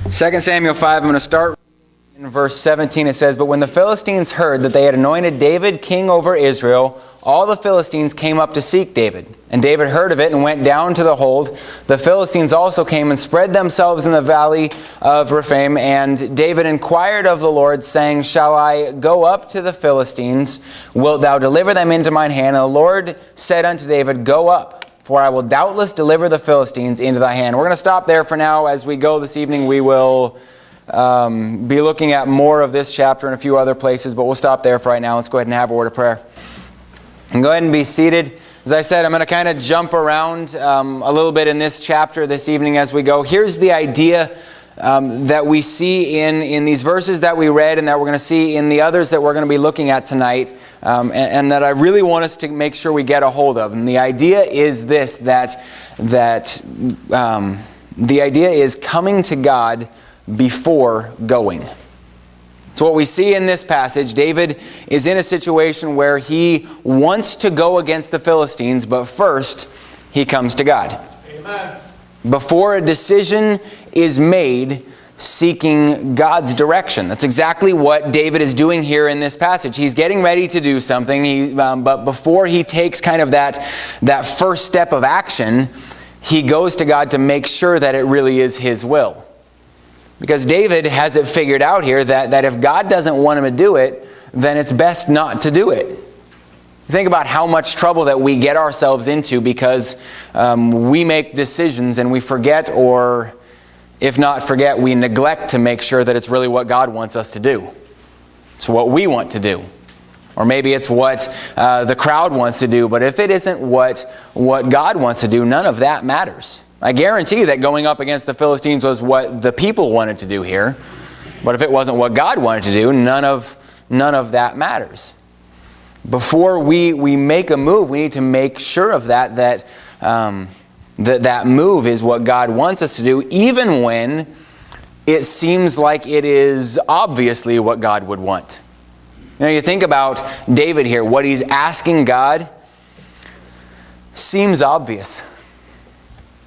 2 Samuel 5, I'm going to start in verse 17. It says, "But when the Philistines heard that they had anointed David king over Israel, all the Philistines came up to seek David. And David heard of it and went down to the hold. The Philistines also came and spread themselves in the valley of Rephaim. And David inquired of the Lord, saying, Shall I go up to the Philistines? Wilt thou deliver them into mine hand? And the Lord said unto David, Go up, for I will doubtless deliver the Philistines into thy hand." We're going to stop there for now. As we go this evening, we will be looking at more of this chapter and a few other places, but we'll stop there for right now. Let's go ahead and have a word of prayer. And go ahead and be seated. As I said, I'm going to kind of jump around a little bit in this chapter this evening as we go. Here's the idea that we see in these verses that we read and that we're going to see in the others that we're going to be looking at tonight, and that I really want us to make sure we get a hold of. And the idea is this, that the idea is coming to God before going. So what we see in this passage, David is in a situation where he wants to go against the Philistines, but first he comes to God. Amen. Before a decision is made, seeking God's direction. That's exactly what David is doing here in this passage. He's getting ready to do something, but before he takes kind of that first step of action, he goes to God to make sure that it really is His will. Because David has it figured out here that if God doesn't want him to do it, then it's best not to do it. Think about how much trouble that we get ourselves into because we make decisions and we forget, or if not forget, we neglect to make sure that it's really what God wants us to do. It's what we want to do. Or maybe it's what the crowd wants to do. But if it isn't what God wants to do, none of that matters. I guarantee that going up against the Philistines was what the people wanted to do here. But if it wasn't what God wanted to do, none of that matters. Before we make a move, we need to make sure of that move is what God wants us to do, even when it seems like it is obviously what God would want. You think about David here. What he's asking God seems obvious.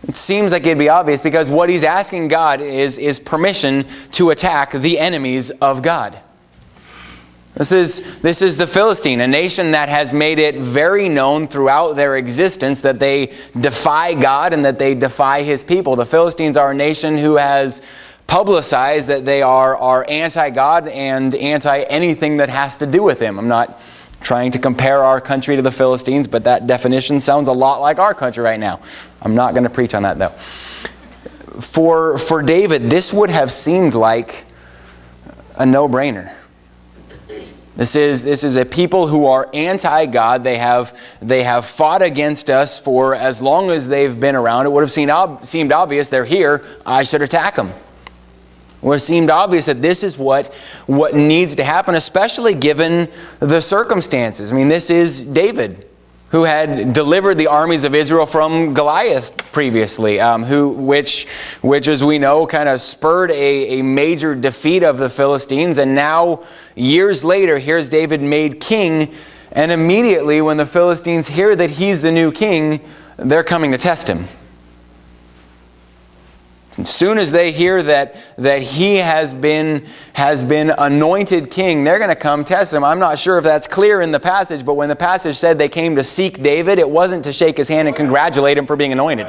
It seems like it'd be obvious because what he's asking God is permission to attack the enemies of God. This is the Philistine, a nation that has made it very known throughout their existence that they defy God and that they defy His people. The Philistines are a nation who has publicized that they are anti-God and anti-anything that has to do with Him. I'm not trying to compare our country to the Philistines, but that definition sounds a lot like our country right now. I'm not going to preach on that though. For David, this would have seemed like a no-brainer. This is a people who are anti-God. They have fought against us for as long as they've been around. It would have seemed obvious they're here. I should attack them. It would have seemed obvious that this is what needs to happen, especially given the circumstances. I mean, this is David, who had delivered the armies of Israel from Goliath previously, which as we know, kind of spurred a major defeat of the Philistines. And now, years later, here's David made king, and immediately when the Philistines hear that he's the new king, they're coming to test him. As soon as they hear that he has been anointed king, they're going to come test him. I'm not sure if that's clear in the passage, but when the passage said they came to seek David, it wasn't to shake his hand and congratulate him for being anointed.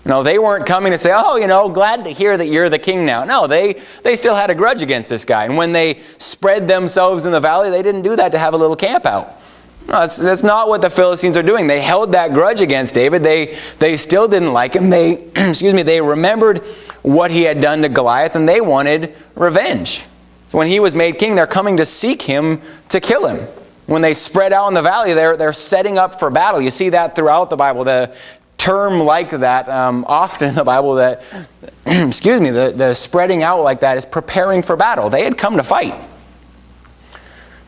No, they weren't coming to say, glad to hear that you're the king now. No, they still had a grudge against this guy. And when they spread themselves in the valley, they didn't do that to have a little camp out. No, that's not what the Philistines are doing. They held that grudge against David. They still didn't like him. They remembered what he had done to Goliath, and they wanted revenge. So when he was made king, they're coming to seek him to kill him. When they spread out in the valley, they're setting up for battle. You see that throughout the Bible. The term like that, often in the Bible, that the spreading out like that is preparing for battle. They had come to fight.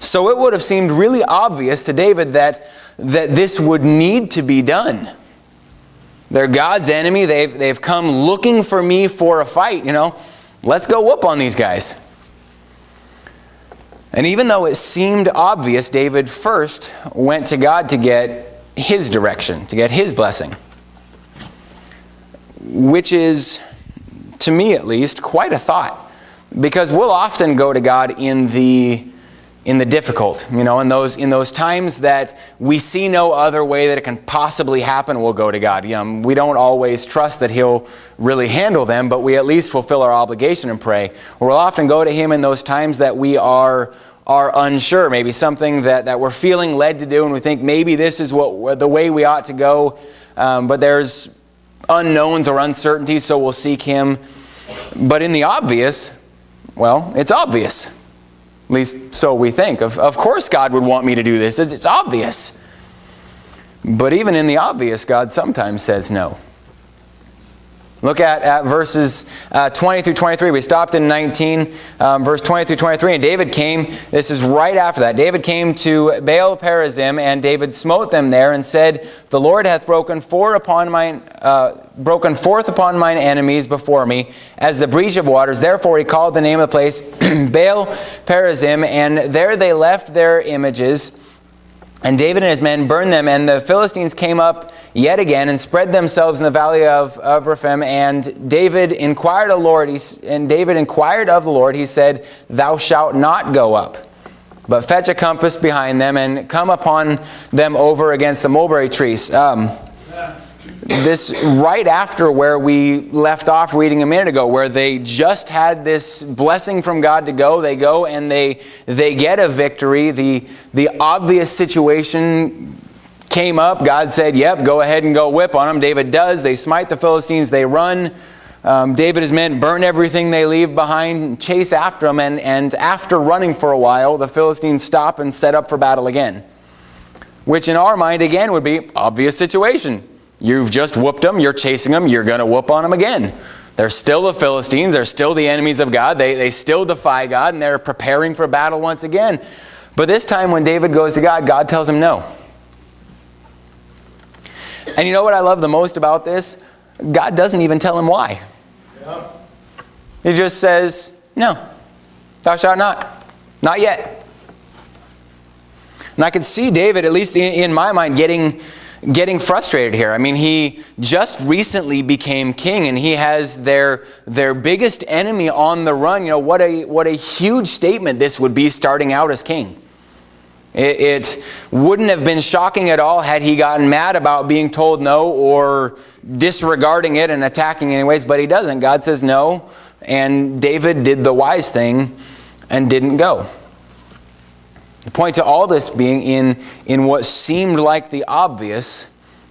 So it would have seemed really obvious to David that this would need to be done. They're God's enemy. They've come looking for me for a fight. Let's go whoop on these guys. And even though it seemed obvious, David first went to God to get His direction, to get His blessing. Which is, to to me at least, quite a thought. Because we'll often go to God in the difficult, in those times that we see no other way that it can possibly happen, we'll go to God. We don't always trust that He'll really handle them, but we at least fulfill our obligation and pray. We'll often go to Him in those times that we are unsure, maybe something that we're feeling led to do, and we think maybe this is the way we ought to go, but there's unknowns or uncertainties, so we'll seek Him. But in the obvious, well, it's obvious. At least so we think. Of course God would want me to do this. It's obvious. But even in the obvious, God sometimes says no. Look at verses 20 through 23. We stopped in 19, verse 20 through 23. And David came, this is right after that. David came to Baal Perazim, and David smote them there and said, "The Lord hath broken forth upon mine enemies before me, as the breach of waters." Therefore he called the name of the place Baal Perazim, and there they left their images. And David and his men burned them, and the Philistines came up yet again and spread themselves in the valley of Rephaim. And David inquired of the Lord. He said, "Thou shalt not go up, but fetch a compass behind them, and come upon them over against the mulberry trees." This right after where we left off reading a minute ago, where they just had this blessing from God to go. They go and they get a victory. The obvious situation came up. God said, "Yep, go ahead and go whip on them." David does. They smite the Philistines. They run. David and his men burn everything they leave behind and chase after them. And after running for a while, the Philistines stop and set up for battle again. Which in our mind, again, would be obvious situation. You've just whooped them, you're chasing them, you're going to whoop on them again. They're still the Philistines, they're still the enemies of God, they still defy God, and they're preparing for battle once again. But this time when David goes to God, God tells him no. And you know what I love the most about this? God doesn't even tell him why. Yeah. He just says, "No, thou shalt not. Not yet." And I can see David, at least in my mind, getting frustrated here. I mean, he just recently became king, and he has their biggest enemy on the run. What a huge statement this would be starting out as king. It wouldn't have been shocking at all had he gotten mad about being told no or disregarding it and attacking anyways, but he doesn't. God says no, and David did the wise thing and didn't go. The point to all this being in what seemed like the obvious,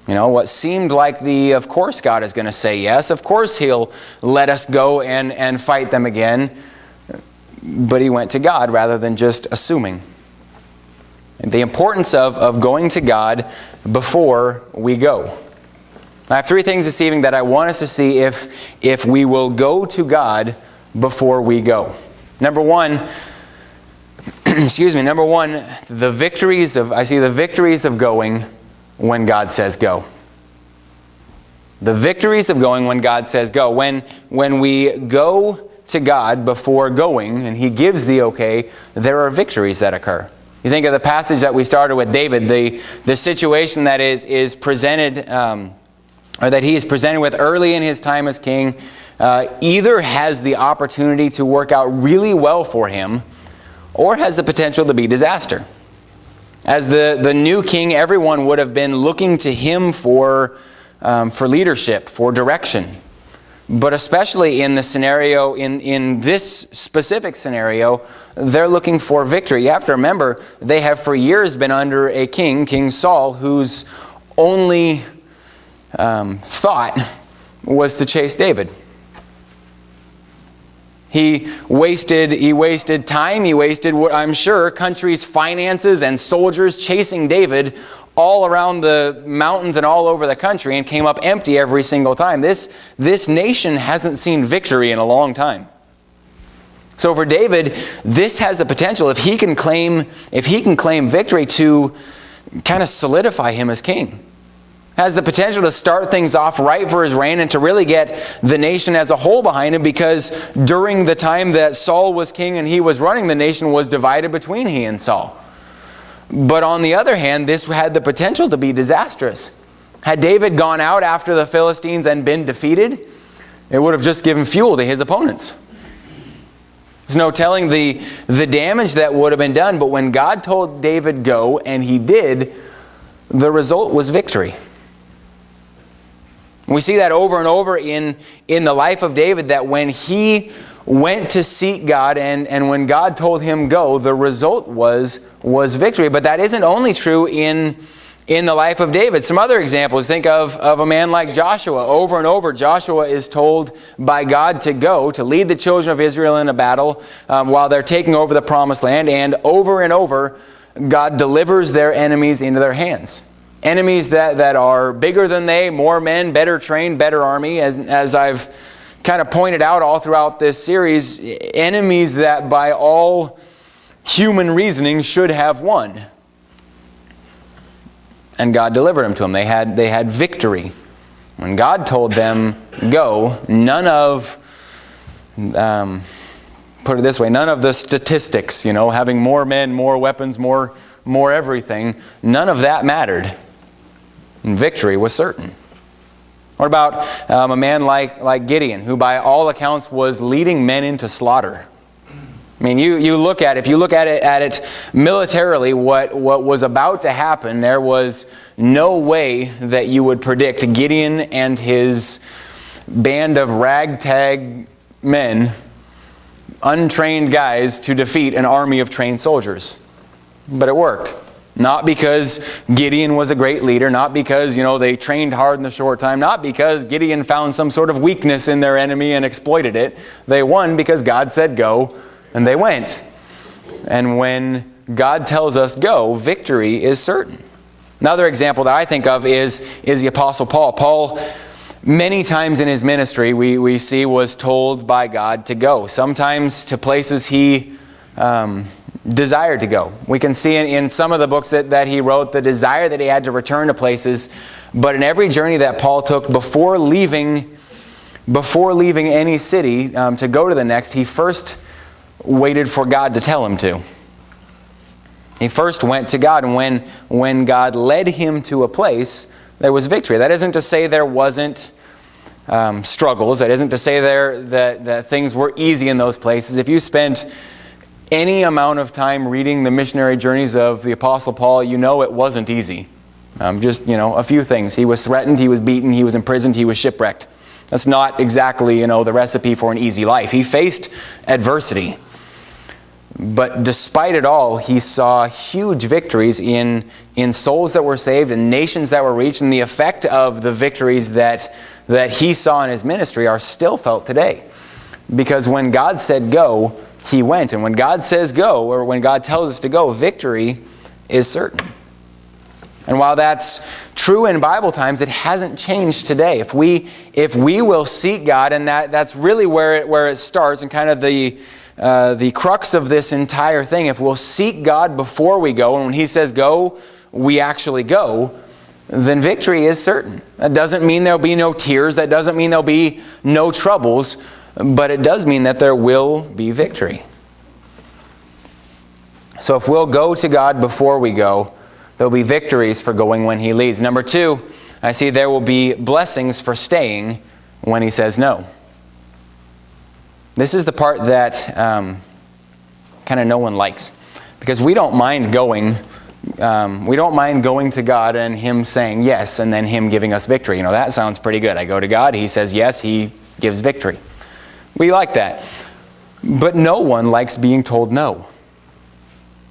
what seemed like of course God is going to say yes, of course He'll let us go and fight them again, but he went to God rather than just assuming. And the importance of going to God before we go. I have three things this evening that I want us to see if we will go to God before we go. Number one, the victories of going when God says go. The victories of going when God says go. When we go to God before going, and He gives the okay, there are victories that occur. You think of the passage that we started with David, the situation that is presented, or that he is presented with early in his time as king, either has the opportunity to work out really well for him, or has the potential to be disaster. As the new king, everyone would have been looking to him for leadership, for direction. But especially in the scenario, in this specific scenario, they're looking for victory. You have to remember, they have for years been under a king, King Saul, whose only thought was to chase David. He wasted time, he wasted, I'm sure, country's finances and soldiers chasing David all around the mountains and all over the country, and came up empty every single time. This nation hasn't seen victory in a long time. So for David, this has the potential, if he can claim victory, to kind of solidify him as king. Has the potential to start things off right for his reign and to really get the nation as a whole behind him, because during the time that Saul was king and he was running, the nation was divided between he and Saul. But on the other hand, this had the potential to be disastrous. Had David gone out after the Philistines and been defeated, It would have just given fuel to his opponents. There's no telling the damage that would have been done, but when God told David go, and he did, the result was victory. We see that over and over in the life of David, that when he went to seek God and when God told him go, the result was victory. But that isn't only true in the life of David. Some other examples, think of a man like Joshua. Over and over, Joshua is told by God to go, to lead the children of Israel in a battle while they're taking over the promised land. And over, God delivers their enemies into their hands. Enemies that are bigger than they, more men, better trained, better army. As I've kind of pointed out all throughout this series, enemies that by all human reasoning should have won. And God delivered them to them. They had victory. When God told them, go, none of, put it this way, none of the statistics, having more men, more weapons, more everything, none of that mattered. And victory was certain. What about a man like Gideon, who by all accounts was leading men into slaughter? I mean, you look at it, if you look at it militarily, what was about to happen, there was no way that you would predict Gideon and his band of ragtag men, untrained guys, to defeat an army of trained soldiers. But it worked. Not because Gideon was a great leader, not because, they trained hard in the short time, not because Gideon found some sort of weakness in their enemy and exploited it. They won because God said go, and they went. And when God tells us go, victory is certain. Another example that I think of is the Apostle Paul. Paul, many times in his ministry, we see was told by God to go. Sometimes to places he desired to go. We can see in some of the books that he wrote the desire that he had to return to places. But in every journey that Paul took before leaving any city to go to the next, he first waited for God to tell him to. He first went to God, and when God led him to a place, there was victory. That isn't to say there wasn't struggles. That isn't to say that things were easy in those places. If you spent any amount of time reading the missionary journeys of the Apostle Paul, it wasn't easy. A few things. He was threatened, he was beaten, he was imprisoned, he was shipwrecked. That's not exactly, the recipe for an easy life. He faced adversity. But despite it all, he saw huge victories in souls that were saved and nations that were reached, and the effect of the victories that he saw in his ministry are still felt today. Because when God said go, he went. And when God says go, or when God tells us to go, victory is certain. And while that's true in Bible times, it hasn't changed today. If we will seek God, and that's really where it starts, and kind of the crux of this entire thing. If we'll seek God before we go, and when he says go, we actually go, then victory is certain. That doesn't mean there'll be no tears. That doesn't mean there'll be no troubles. But it does mean that there will be victory. So if we'll go to God before we go, there'll be victories for going when he leads. Number 2, I see there will be blessings for staying when he says no. This is the part that kind of no one likes. Because we don't mind going. We don't mind going to God and him saying yes, and then him giving us victory. That sounds pretty good. I go to God, he says yes, he gives victory. We like that. But no one likes being told no.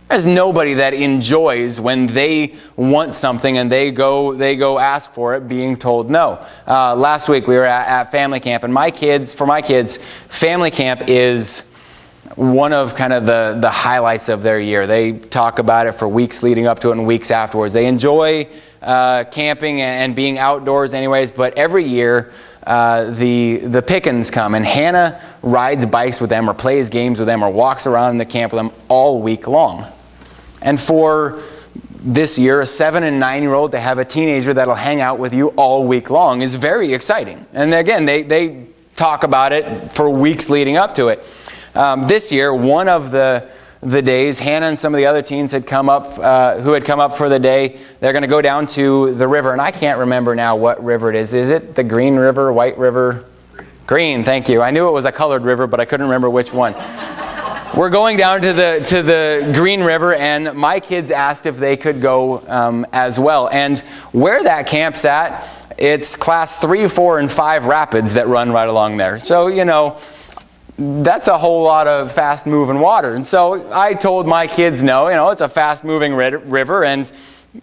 There's nobody that enjoys when they want something and they go ask for it being told no. Last week we were at family camp, and for my kids, family camp is one of kind of the highlights of their year. They talk about it for weeks leading up to it and weeks afterwards. They enjoy camping and being outdoors anyways, but every year the Pickens come, and Hannah rides bikes with them or plays games with them or walks around in the camp with them all week long. And for this year, a 7 and 9-year-old to have a teenager that'll hang out with you all week long is very exciting. And again, they talk about it for weeks leading up to it. This year, one of the days, Hannah and some of the other teens had come up, who had come up for the day. They're going to go down to the river, and I can't remember now what river it is. Is it the Green River, White River, Green, thank you. I knew it was a colored river, but I couldn't remember which one. We're going down to the Green River, and my kids asked if they could go as well. And where that camp's at, it's class 3, 4, and 5 rapids that run right along there. So, that's a whole lot of fast-moving water. And so I told my kids, no, it's a fast-moving river, and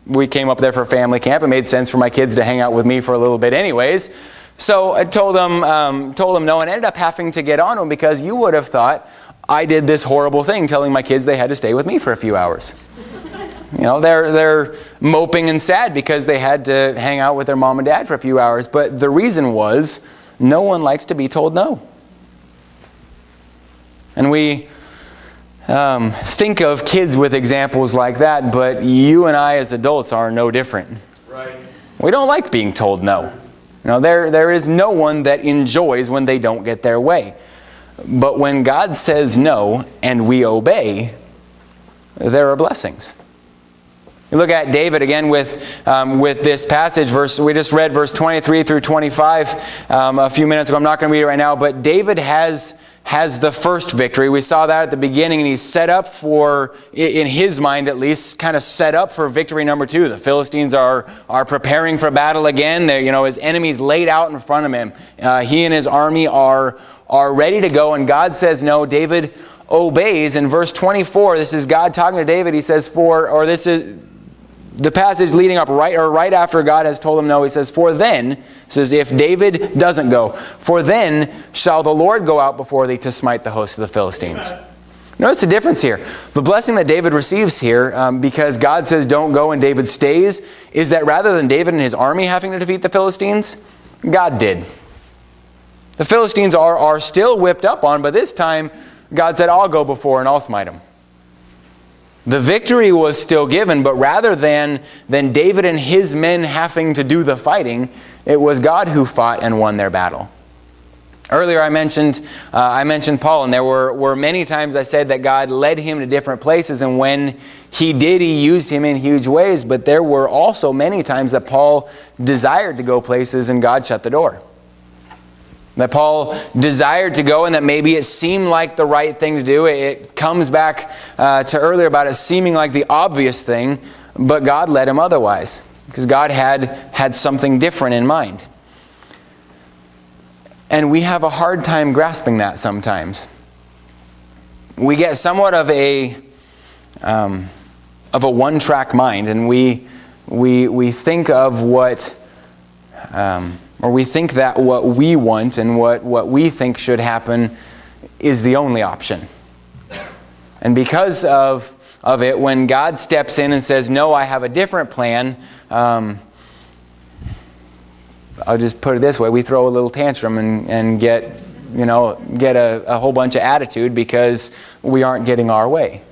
we came up there for family camp. It made sense for my kids to hang out with me for a little bit anyways. So I told them no, and ended up having to get on them because you would have thought I did this horrible thing telling my kids they had to stay with me for a few hours. They're moping and sad because they had to hang out with their mom and dad for a few hours. But the reason was no one likes to be told no. And we think of kids with examples like that, but you and I as adults are no different. Right. We don't like being told no. There is no one that enjoys when they don't get their way. But when God says no and we obey, there are blessings. You look at David again with this passage. We just read verse 23 through 25 a few minutes ago. I'm not going to read it right now, but David has the first victory. We saw that at the beginning, and he's set up for, in his mind at least, kind of set up for victory number 2. The Philistines are preparing for battle again. His enemies laid out in front of him. He and his army are ready to go, and God says no. David obeys. In verse 24, this is God talking to David. He says, this is the passage leading up right after God has told him no. He says, if David doesn't go, for then shall the Lord go out before thee to smite the host of the Philistines. Notice the difference here. The blessing that David receives here, because God says don't go and David stays, is that rather than David and his army having to defeat the Philistines, God did. The Philistines are still whipped up on, but this time God said, I'll go before and I'll smite them. The victory was still given, but rather than David and his men having to do the fighting, it was God who fought and won their battle. Earlier I mentioned Paul, and there were many times I said that God led him to different places, and when he did, he used him in huge ways, but there were also many times that Paul desired to go places and God shut the door. That Paul desired to go and that maybe it seemed like the right thing to do. It comes back to earlier about it seeming like the obvious thing, but God led him otherwise because God had something different in mind. And we have a hard time grasping that sometimes. We get somewhat of a one-track mind, and we think of what... or we think that what we want and what we think should happen is the only option. And because of it, when God steps in and says, no, I have a different plan, I'll just put it this way, we throw a little tantrum and get a whole bunch of attitude because we aren't getting our way.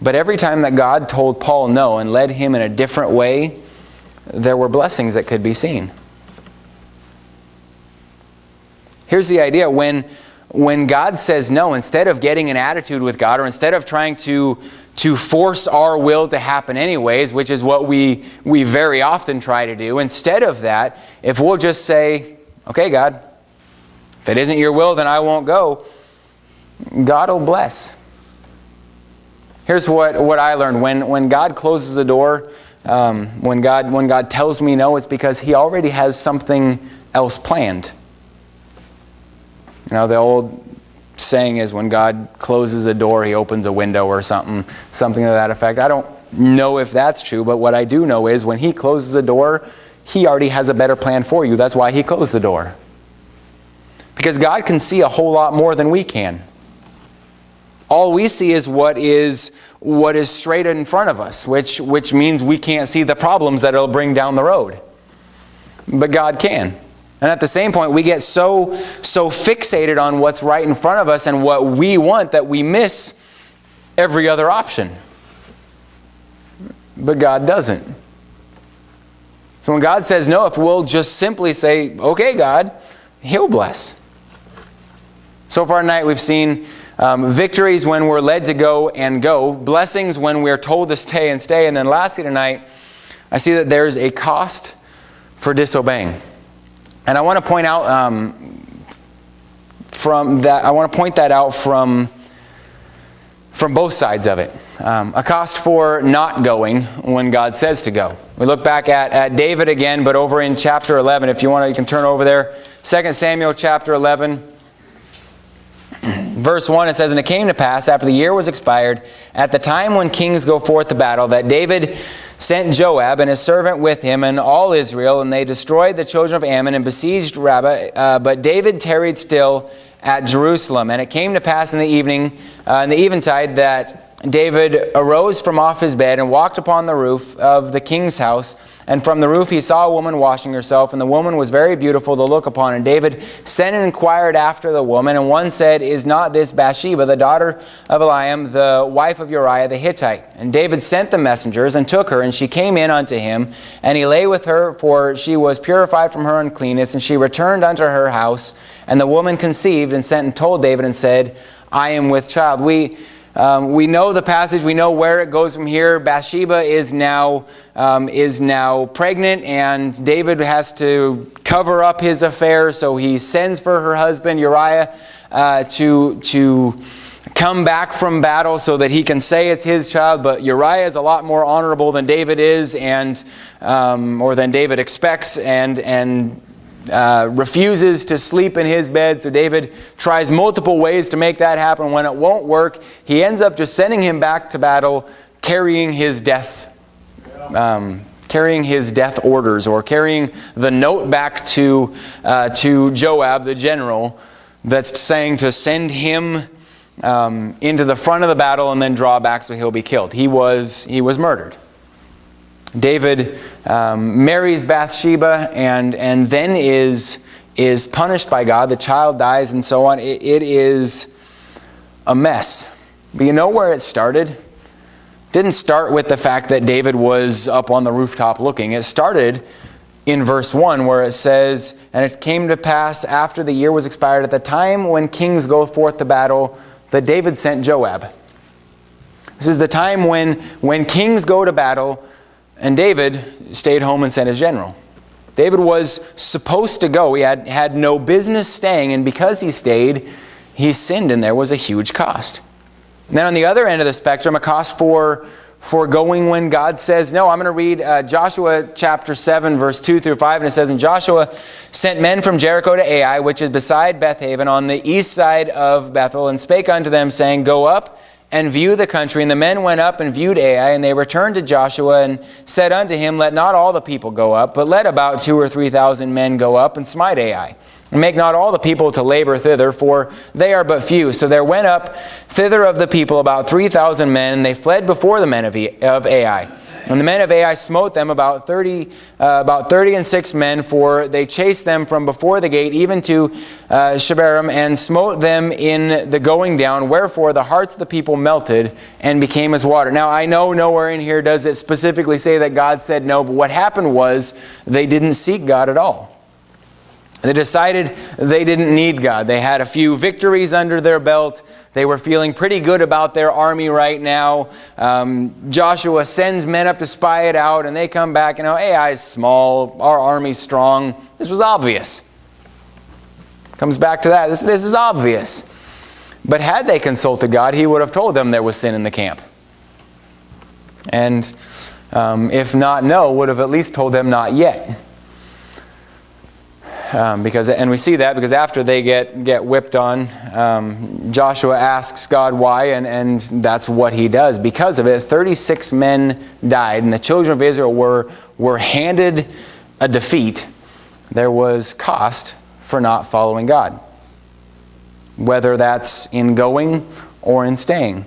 But every time that God told Paul no and led him in a different way, there were blessings that could be seen. Here's the idea. When God says no, instead of getting an attitude with God, or instead of trying to force our will to happen anyways, which is what we very often try to do, instead of that, if we'll just say, okay, God, if it isn't your will, then I won't go, God will bless. Here's what I learned. When God closes a door, when God tells me no, it's because He already has something else planned. The old saying is when God closes a door, He opens a window or something to that effect. I don't know if that's true, but what I do know is when He closes a door, He already has a better plan for you. That's why He closed the door. Because God can see a whole lot more than we can. All we see is what is straight in front of us, which means we can't see the problems that it'll bring down the road. But God can. And at the same point, we get so fixated on what's right in front of us and what we want that we miss every other option. But God doesn't. So when God says no, if we'll just simply say, okay, God, He'll bless. So far tonight we've seen victories when we're led to go and go, blessings when we're told to stay and stay, and then lastly tonight, I see that there's a cost for disobeying. And I want to point out from that. I want to point that out from both sides of it. A cost for not going when God says to go. We look back at David again, but over in chapter 11. If you want to, you can turn over there. 2 Samuel chapter 11. Verse 1, it says, "And it came to pass, after the year was expired, at the time when kings go forth to battle, that David sent Joab and his servant with him and all Israel, and they destroyed the children of Ammon and besieged Rabbah. But David tarried still at Jerusalem. And it came to pass in the evening, in the eventide, that David arose from off his bed and walked upon the roof of the king's house. And from the roof he saw a woman washing herself, and the woman was very beautiful to look upon. And David sent and inquired after the woman, and one said, Is not this Bathsheba, the daughter of Eliam, the wife of Uriah the Hittite? And David sent the messengers, and took her, and she came in unto him, and he lay with her, for she was purified from her uncleanness, and she returned unto her house. And the woman conceived, and sent and told David, and said, I am with child." We know the passage. We know where it goes from here. Bathsheba is now pregnant, and David has to cover up his affair. So he sends for her husband Uriah to come back from battle so that he can say it's his child. But Uriah is a lot more honorable than David is, or than David expects, and refuses to sleep in his bed. So David tries multiple ways to make that happen. When it won't work, he ends up just sending him back to battle, carrying his death orders, or carrying the note back to Joab, the general, that's saying to send him into the front of the battle and then draw back so he'll be killed. He was murdered. David marries Bathsheba and then is punished by God. The child dies and so on. It is a mess. But you know where it started? It didn't start with the fact that David was up on the rooftop looking. It started in verse 1 where it says, "And it came to pass after the year was expired, at the time when kings go forth to battle, that David sent Joab." This is the time when kings go to battle, and David stayed home and sent his general. David was supposed to go. He had no business staying, and because he stayed, he sinned, and there was a huge cost. And then on the other end of the spectrum, a cost for going when God says no. I'm going to read Joshua chapter 7, verse 2 through 5, and it says, "And Joshua sent men from Jericho to Ai, which is beside Bethaven, on the east side of Bethel, and spake unto them, saying, Go up and view the country. And the men went up and viewed Ai, and they returned to Joshua and said unto him, Let not all the people go up, but let about 2,000 or 3,000 men go up and smite Ai. And make not all the people to labor thither, for they are but few. So there went up thither of the people about 3,000 men, and they fled before the men of Ai. And the men of Ai smote them about 30 and 6 men, for they chased them from before the gate even to Shebarim, and smote them in the going down. Wherefore the hearts of the people melted and became as water." Now I know nowhere in here does it specifically say that God said no, but what happened was they didn't seek God at all. They decided they didn't need God. They had a few victories under their belt. They were feeling pretty good about their army right now. Joshua sends men up to spy it out, and they come back, Ai is small, our army's strong. This was obvious. Comes back to that. This is obvious. But had they consulted God, He would have told them there was sin in the camp. And if not no, would have at least told them not yet. And we see that because after they get whipped on, Joshua asks God why, and that's what he does. Because of it, 36 men died, and the children of Israel were handed a defeat. There was cost for not following God, whether that's in going or in staying.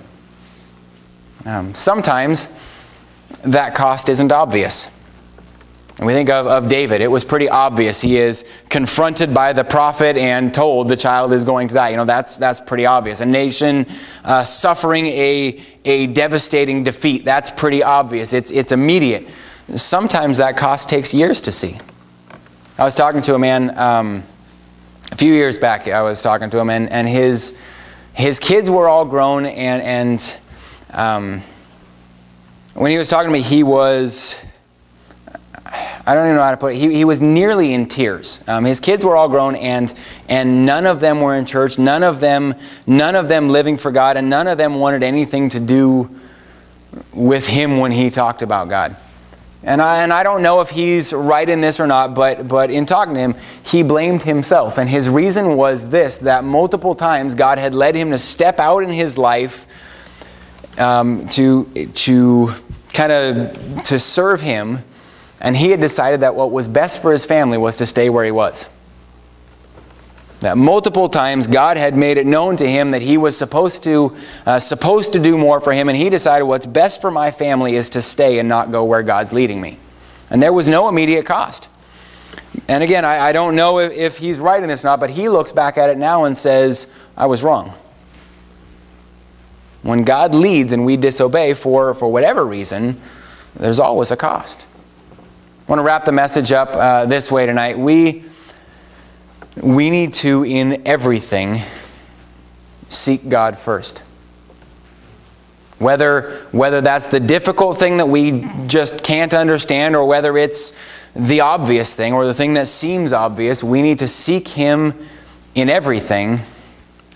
Sometimes that cost isn't obvious. And we think of David. It was pretty obvious. He is confronted by the prophet and told the child is going to die. That's pretty obvious. A nation suffering a devastating defeat. That's pretty obvious. It's immediate. Sometimes that cost takes years to see. I was talking to a man a few years back. I was talking to him, and his kids were all grown. And when he was talking to me, he was, I don't even know how to put it. He was nearly in tears. His kids were all grown, and none of them were in church. None of them living for God, and none of them wanted anything to do with him when he talked about God. And I don't know if he's right in this or not, but in talking to him, he blamed himself. And his reason was this, that multiple times God had led him to step out in his life to serve him. And he had decided that what was best for his family was to stay where he was. That multiple times God had made it known to him that he was supposed to do more for him, and he decided what's best for my family is to stay and not go where God's leading me. And there was no immediate cost. And again, I don't know if he's right in this or not, but he looks back at it now and says, I was wrong. When God leads and we disobey for whatever reason, there's always a cost. I want to wrap the message up this way tonight. We need to, in everything, seek God first. Whether that's the difficult thing that we just can't understand, or whether it's the obvious thing or the thing that seems obvious, we need to seek Him in everything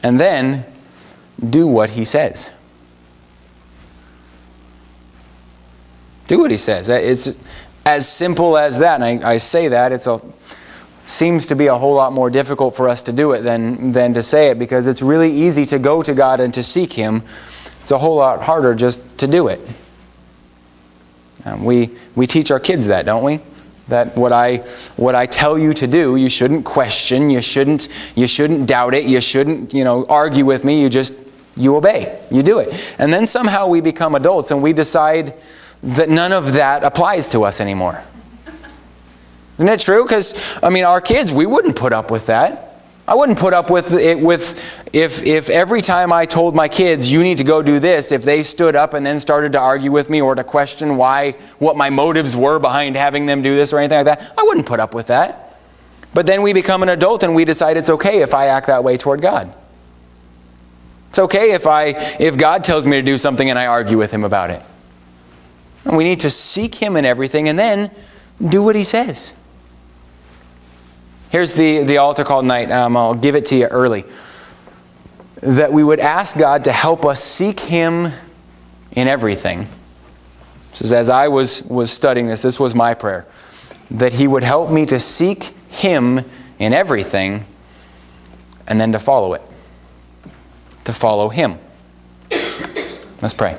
and then do what He says. Do what He says. It's as simple as that. And I say that, seems to be a whole lot more difficult for us to do it than to say it, because it's really easy to go to God and to seek Him. It's a whole lot harder just to do it. We teach our kids that, don't we? That what I tell you to do, you shouldn't question, you shouldn't doubt it, you shouldn't argue with me. You obey, you do it, and then somehow we become adults and we decide that none of that applies to us anymore. Isn't it true? Because, our kids, we wouldn't put up with that. I wouldn't put up with it if every time I told my kids, you need to go do this, if they stood up and then started to argue with me or to question what my motives were behind having them do this or anything like that. I wouldn't put up with that. But then we become an adult and we decide it's okay if I act that way toward God. It's okay if God tells me to do something and I argue with Him about it. And we need to seek Him in everything and then do what He says. Here's the altar call tonight. I'll give it to you early. That we would ask God to help us seek Him in everything. This is, as I was studying this was my prayer. That He would help me to seek Him in everything and then to follow it. To follow Him. Let's pray.